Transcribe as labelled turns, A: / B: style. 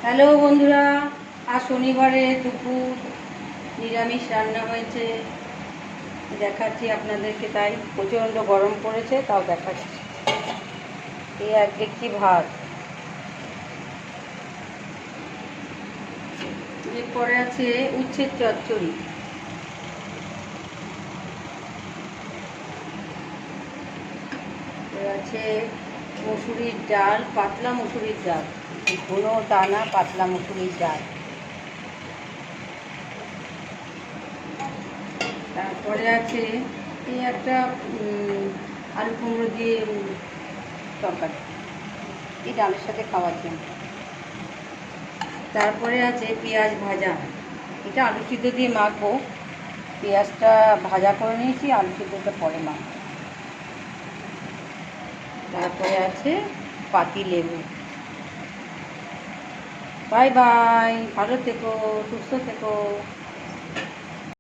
A: Hello বন্ধুরা, আজ শনিবারে দুপুর নিরামিষ রান্না হয়েছে, দেখাচ্ছি আপনাদেরকে। তাই প্রচণ্ড গরম পড়েছে, তাও দেখাচ্ছি। এই এক ডেকচি ভাত, এরপরে আছে উচ্ছের চচ্চড়ি, আছে মসুরির ডাল, পাতলা মসুরির ডাল, ঘন টানা পাতলা মসুরির ডাল। তারপরে আছে এই একটা আলু কুমড়ো দিয়ে তরকারি, এই ডালের সাথে খাওয়ার জন্য। তারপরে আছে পেঁয়াজ ভাজা, এটা আলু সিদ্ধ দিয়ে মাখবো। পেঁয়াজটা ভাজা করে নিয়েছি, আলু সিদ্ধটা পরে মাখবো। তারপরে আছে পাতি লেবু। বাই বাই, ভালো থেকো, সুস্থ থেকো।